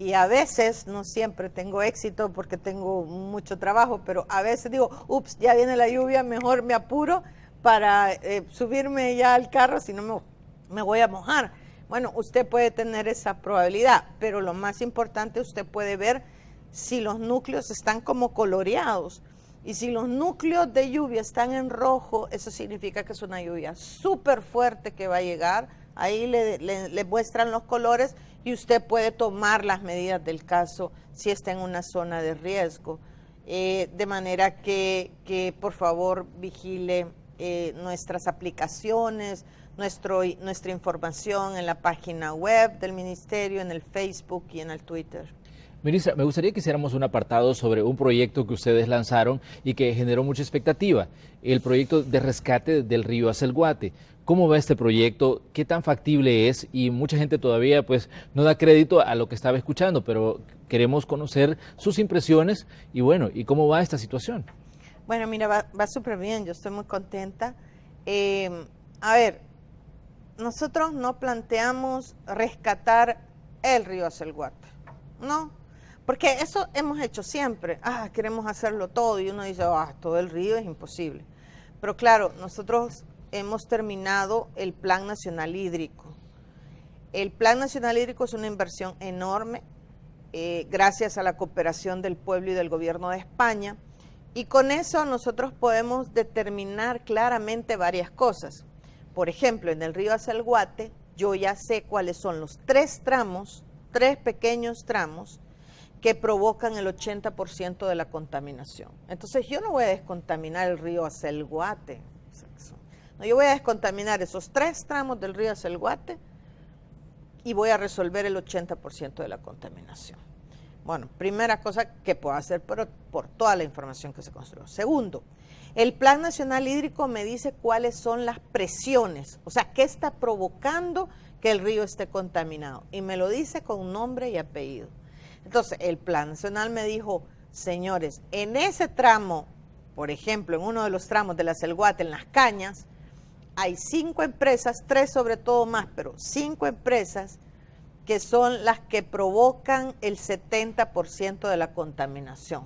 y a veces, no siempre tengo éxito porque tengo mucho trabajo, pero a veces digo, ups, ya viene la lluvia, mejor me apuro para subirme ya al carro, si no me voy a mojar. Bueno, usted puede tener esa probabilidad, pero lo más importante, usted puede ver si los núcleos están como coloreados. Y si los núcleos de lluvia están en rojo, eso significa que es una lluvia súper fuerte que va a llegar. Ahí le muestran los colores y usted puede tomar las medidas del caso si está en una zona de riesgo. De manera que por favor vigile nuestras aplicaciones, nuestra información en la página web del Ministerio, en el Facebook y en el Twitter. Ministra, me gustaría que hiciéramos un apartado sobre un proyecto que ustedes lanzaron y que generó mucha expectativa, el proyecto de rescate del río Acelguate. ¿Cómo va este proyecto? ¿Qué tan factible es? Y mucha gente todavía pues no da crédito a lo que estaba escuchando, pero queremos conocer sus impresiones y bueno, ¿y cómo va esta situación? Bueno, mira, va súper bien, yo estoy muy contenta. A ver, nosotros no planteamos rescatar el río Acelguate, no, porque eso hemos hecho siempre. Queremos hacerlo todo y uno dice, todo el río es imposible. Pero claro, nosotros hemos terminado el Plan Nacional Hídrico. El Plan Nacional Hídrico es una inversión enorme, gracias a la cooperación del pueblo y del gobierno de España, y con eso nosotros podemos determinar claramente varias cosas. Por ejemplo, en el río Acelguate, yo ya sé cuáles son los tres pequeños tramos que provocan el 80% de la contaminación. Entonces, yo no voy a descontaminar el río Acelguate. No, yo voy a descontaminar esos 3 tramos del río Acelguate y voy a resolver el 80% de la contaminación. Bueno, primera cosa que puedo hacer por toda la información que se construyó. Segundo, el Plan Nacional Hídrico me dice cuáles son las presiones, o sea, qué está provocando que el río esté contaminado. Y me lo dice con nombre y apellido. Entonces, el Plan Nacional me dijo, señores, en ese tramo, por ejemplo, en uno de los tramos de la Acelguate, en Las Cañas, hay 5 empresas, 3 sobre todo más, pero 5 empresas que son las que provocan el 70% de la contaminación.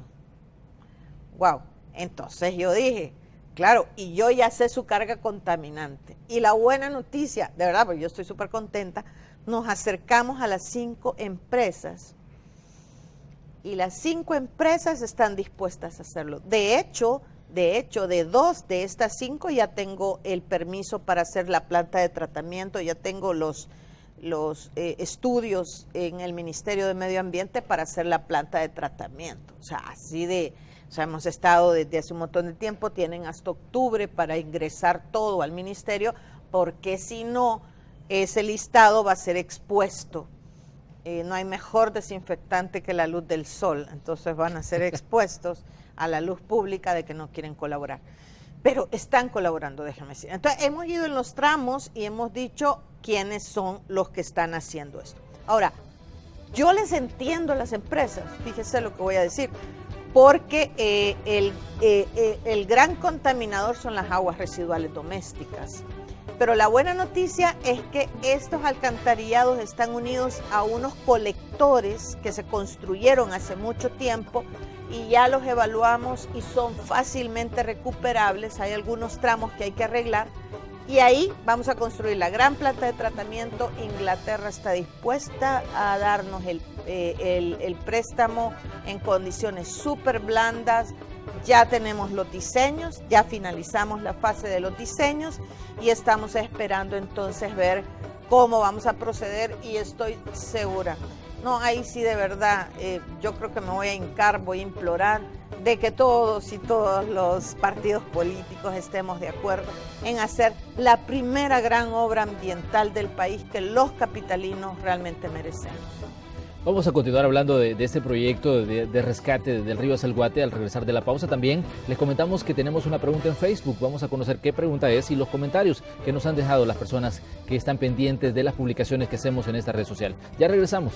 Wow, entonces yo dije, claro, y yo ya sé su carga contaminante. Y la buena noticia, de verdad, porque yo estoy súper contenta, nos acercamos a las 5 empresas y las 5 empresas están dispuestas a hacerlo. De hecho, de 2 de estas 5 ya tengo el permiso para hacer la planta de tratamiento, ya tengo los estudios en el Ministerio de Medio Ambiente para hacer la planta de tratamiento. O sea, hemos estado desde hace un montón de tiempo, tienen hasta octubre para ingresar todo al ministerio, porque si no, ese listado va a ser expuesto. No hay mejor desinfectante que la luz del sol, entonces van a ser expuestos a la luz pública de que no quieren colaborar. Pero están colaborando, déjame decir. Entonces, hemos ido en los tramos y hemos dicho quiénes son los que están haciendo esto. Ahora, yo les entiendo a las empresas, fíjese lo que voy a decir, porque el gran contaminador son las aguas residuales domésticas. Pero la buena noticia es que estos alcantarillados están unidos a unos colectores que se construyeron hace mucho tiempo y ya los evaluamos y son fácilmente recuperables. Hay algunos tramos que hay que arreglar y ahí vamos a construir la gran planta de tratamiento. Inglaterra está dispuesta a darnos el préstamo en condiciones súper blandas. Ya tenemos los diseños, ya finalizamos la fase de los diseños y estamos esperando entonces ver cómo vamos a proceder y estoy segura. No, ahí sí de verdad, yo creo que me voy a hincar, voy a implorar de que todos y todos los partidos políticos estemos de acuerdo en hacer la primera gran obra ambiental del país que los capitalinos realmente merecemos. Vamos a continuar hablando de este proyecto de rescate del río Salguate al regresar de la pausa. También les comentamos que tenemos una pregunta en Facebook. Vamos a conocer qué pregunta es y los comentarios que nos han dejado las personas que están pendientes de las publicaciones que hacemos en esta red social. Ya regresamos.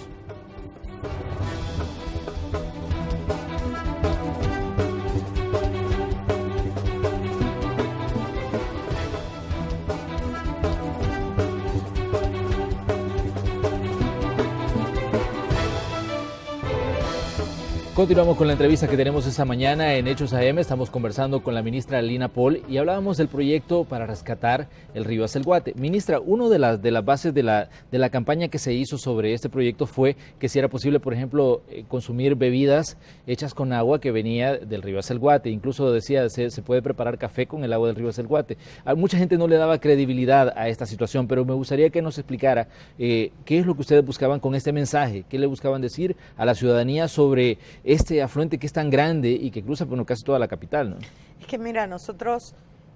Continuamos con la entrevista que tenemos esta mañana en Hechos AM. Estamos conversando con la ministra Lina Pohl y hablábamos del proyecto para rescatar el río Salguate. Ministra, una de las bases de la campaña que se hizo sobre este proyecto fue que si era posible, por ejemplo, consumir bebidas hechas con agua que venía del río Salguate. Incluso decía, se puede preparar café con el agua del río Salguate. A mucha gente no le daba credibilidad a esta situación, pero me gustaría que nos explicara qué es lo que ustedes buscaban con este mensaje, qué le buscaban decir a la ciudadanía sobre este afluente que es tan grande y que cruza por casi toda la capital, ¿no? Es que mira, nosotros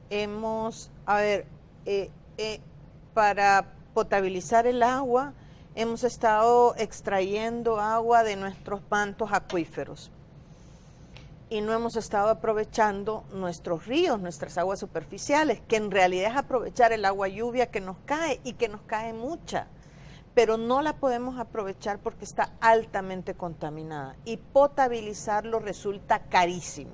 hemos, para potabilizar el agua, hemos estado extrayendo agua de nuestros mantos acuíferos y no hemos estado aprovechando nuestros ríos, nuestras aguas superficiales, que en realidad es aprovechar el agua lluvia que nos cae y que nos cae mucha, pero no la podemos aprovechar porque está altamente contaminada y potabilizarlo resulta carísimo.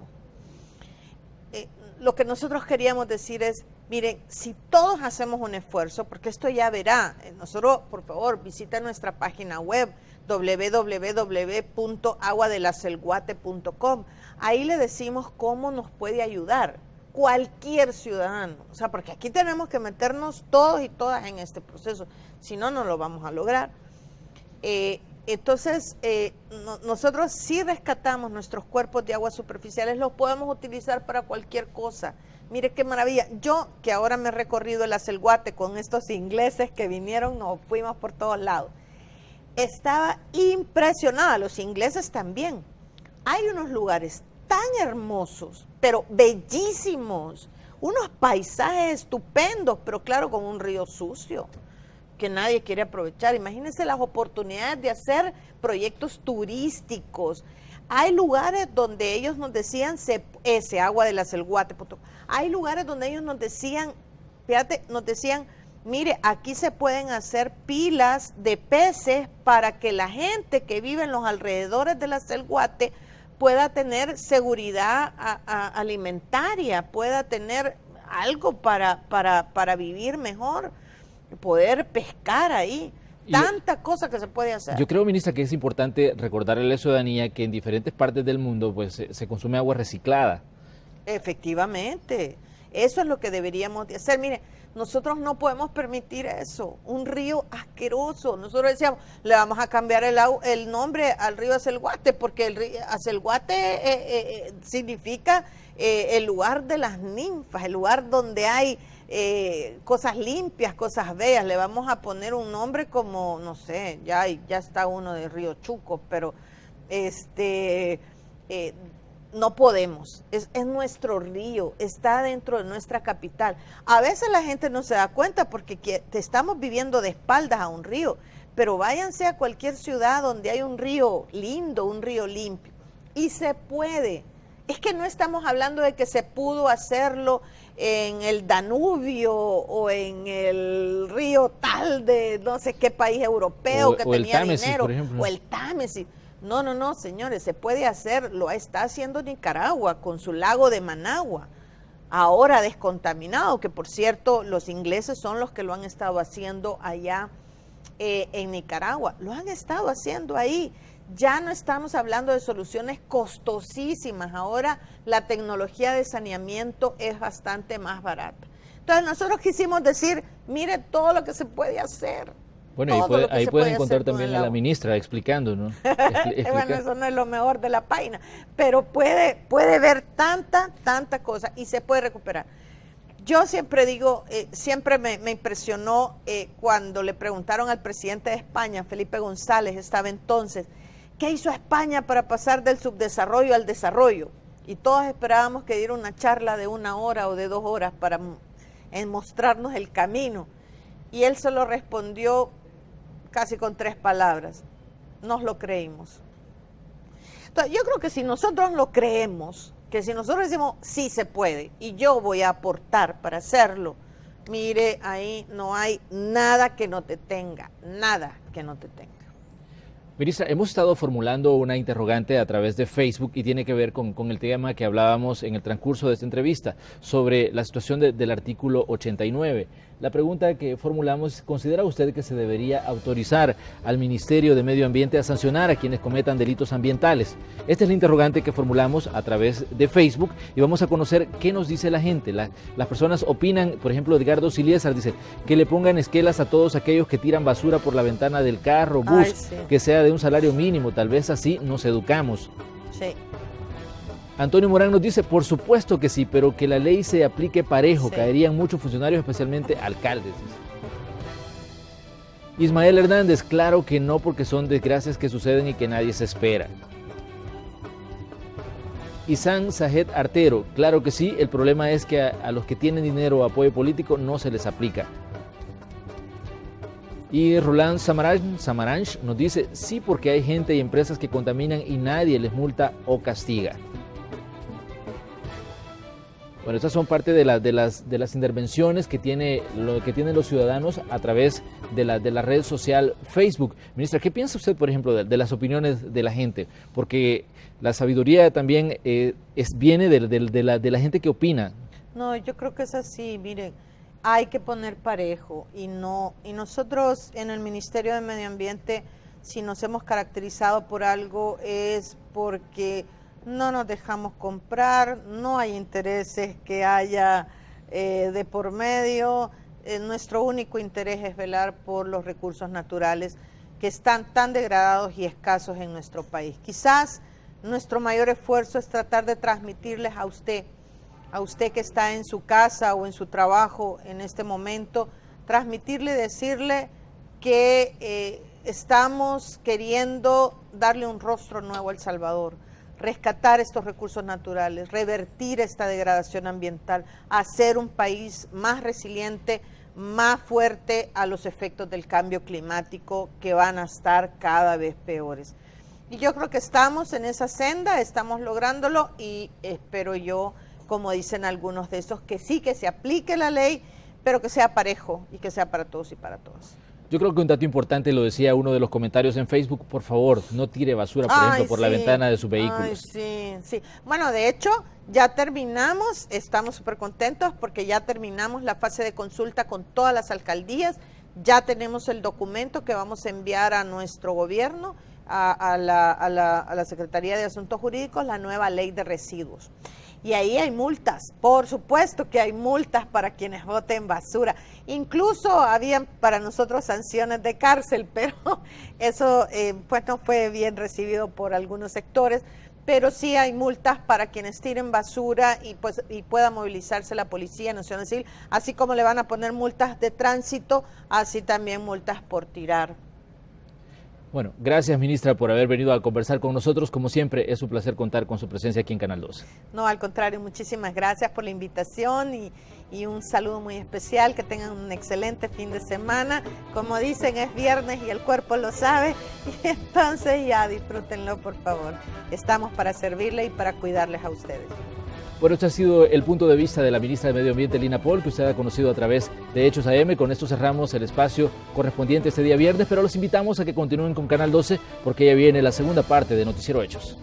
Lo que nosotros queríamos decir es, miren, si todos hacemos un esfuerzo, porque esto ya verá, nosotros, por favor, visita nuestra página web www.aguadelaselguate.com. Ahí le decimos cómo nos puede ayudar cualquier ciudadano, o sea, porque aquí tenemos que meternos todos y todas en este proceso, si no, no lo vamos a lograr. Entonces, nosotros sí rescatamos nuestros cuerpos de aguas superficiales, los podemos utilizar para cualquier cosa. Mire qué maravilla. Yo, que ahora me he recorrido el Aselguate con estos ingleses que vinieron, nos fuimos por todos lados, estaba impresionada, los ingleses también. Hay unos lugares tan hermosos, pero bellísimos, unos paisajes estupendos, pero claro, con un río sucio que nadie quiere aprovechar. Imagínense las oportunidades de hacer proyectos turísticos. Hay lugares donde ellos nos decían, ese agua de la Salguate, hay lugares donde ellos nos decían, fíjate, nos decían, mire, aquí se pueden hacer pilas de peces para que la gente que vive en los alrededores de la Salguate pueda tener seguridad alimentaria, pueda tener algo para vivir mejor, poder pescar ahí. Tanta cosa que se puede hacer. Yo creo, ministra, que es importante recordarle a la ciudadanía que en diferentes partes del mundo pues se consume agua reciclada. Efectivamente, eso es lo que deberíamos de hacer. Mire, nosotros no podemos permitir eso, un río asqueroso. Nosotros decíamos, le vamos a cambiar el nombre al río Acelguate, porque el río Acelguate significa el lugar de las ninfas, el lugar donde hay cosas limpias, cosas bellas. Le vamos a poner un nombre como, no sé, ya está uno de Río Chuco, pero no podemos, es nuestro río, está dentro de nuestra capital. A veces la gente no se da cuenta porque estamos viviendo de espaldas a un río, pero váyanse a cualquier ciudad donde hay un río lindo, un río limpio, y se puede. Es que no estamos hablando de que se pudo hacerlo en el Danubio o en el río tal de no sé qué país europeo que tenía Támesis, dinero, por ejemplo. o el Támesis. No, señores, se puede hacer, lo está haciendo Nicaragua con su lago de Managua, ahora descontaminado, que por cierto los ingleses son los que lo han estado haciendo allá en Nicaragua, lo han estado haciendo ahí. Ya no estamos hablando de soluciones costosísimas, ahora la tecnología de saneamiento es bastante más barata. Entonces nosotros quisimos decir, mire todo lo que se puede hacer. Bueno, ahí pueden encontrar también a la ministra explicando, ¿no? Bueno, eso no es lo mejor de la página, pero puede ver tanta cosa y se puede recuperar. Yo siempre digo, siempre me impresionó cuando le preguntaron al presidente de España, Felipe González, estaba entonces, ¿qué hizo España para pasar del subdesarrollo al desarrollo? Y todos esperábamos que diera una charla de 1 hora o de 2 horas para mostrarnos el camino. Y él solo respondió casi con 3 palabras, nos lo creímos. Entonces, yo creo que si nosotros lo creemos, que si nosotros decimos, sí se puede, y yo voy a aportar para hacerlo, mire, ahí no hay nada que no te tenga, nada que no te tenga. Ministra, hemos estado formulando una interrogante a través de Facebook y tiene que ver con el tema que hablábamos en el transcurso de esta entrevista sobre la situación del artículo 89. La pregunta que formulamos, ¿considera usted que se debería autorizar al Ministerio de Medio Ambiente a sancionar a quienes cometan delitos ambientales? Esta es la interrogante que formulamos a través de Facebook y vamos a conocer qué nos dice la gente. Las personas opinan, por ejemplo, Edgardo Siliesar dice que le pongan esquelas a todos aquellos que tiran basura por la ventana del carro, bus, sí, que sea de un salario mínimo, tal vez así nos educamos. Sí. Antonio Morán nos dice, por supuesto que sí, pero que la ley se aplique parejo, sí. Caerían muchos funcionarios, especialmente alcaldes. Ismael Hernández, claro que no, porque son desgracias que suceden y que nadie se espera. Isan Sajet Artero, claro que sí, el problema es que a los que tienen dinero o apoyo político no se les aplica. Y Roland Samaranch nos dice, sí, porque hay gente y empresas que contaminan y nadie les multa o castiga. Bueno, estas son parte de las intervenciones que tienen los ciudadanos a través de la red social Facebook. Ministra, ¿qué piensa usted, por ejemplo, de las opiniones de la gente? Porque la sabiduría también viene de la gente que opina. No, yo creo que es así, miren, hay que poner parejo y nosotros en el Ministerio de Medio Ambiente, si nos hemos caracterizado por algo es porque no nos dejamos comprar, no hay intereses que haya de por medio. Nuestro único interés es velar por los recursos naturales que están tan degradados y escasos en nuestro país. Quizás nuestro mayor esfuerzo es tratar de transmitirles a usted que está en su casa o en su trabajo en este momento, transmitirle, decirle que estamos queriendo darle un rostro nuevo a El Salvador, rescatar estos recursos naturales, revertir esta degradación ambiental, hacer un país más resiliente, más fuerte a los efectos del cambio climático que van a estar cada vez peores. Y yo creo que estamos en esa senda, estamos lográndolo y espero yo, como dicen algunos de esos, que sí, que se aplique la ley, pero que sea parejo y que sea para todos y para todas. Yo creo que un dato importante lo decía uno de los comentarios en Facebook, por favor, no tire basura, por ejemplo, por la ventana de sus vehículos. Sí. Bueno, de hecho, ya terminamos, estamos súper contentos porque ya terminamos la fase de consulta con todas las alcaldías, Ya tenemos el documento que vamos a enviar a nuestro gobierno, a la Secretaría de Asuntos Jurídicos, la nueva ley de residuos. Y ahí hay multas, por supuesto que hay multas para quienes boten basura. Incluso habían para nosotros sanciones de cárcel, pero eso pues no fue bien recibido por algunos sectores. Pero sí hay multas para quienes tiren basura y pueda movilizarse la Policía Nacional Civil, así como le van a poner multas de tránsito, así también multas por tirar. Bueno, gracias, ministra, por haber venido a conversar con nosotros. Como siempre, es un placer contar con su presencia aquí en Canal 12. No, al contrario, muchísimas gracias por la invitación y un saludo muy especial. Que tengan un excelente fin de semana. Como dicen, es viernes y el cuerpo lo sabe. Y entonces ya disfrútenlo, por favor. Estamos para servirle y para cuidarles a ustedes. Bueno, este ha sido el punto de vista de la ministra de Medio Ambiente, Lina Pohl, que usted ha conocido a través de Hechos AM. Con esto cerramos el espacio correspondiente este día viernes, pero los invitamos a que continúen con Canal 12 porque ya viene la segunda parte de Noticiero Hechos.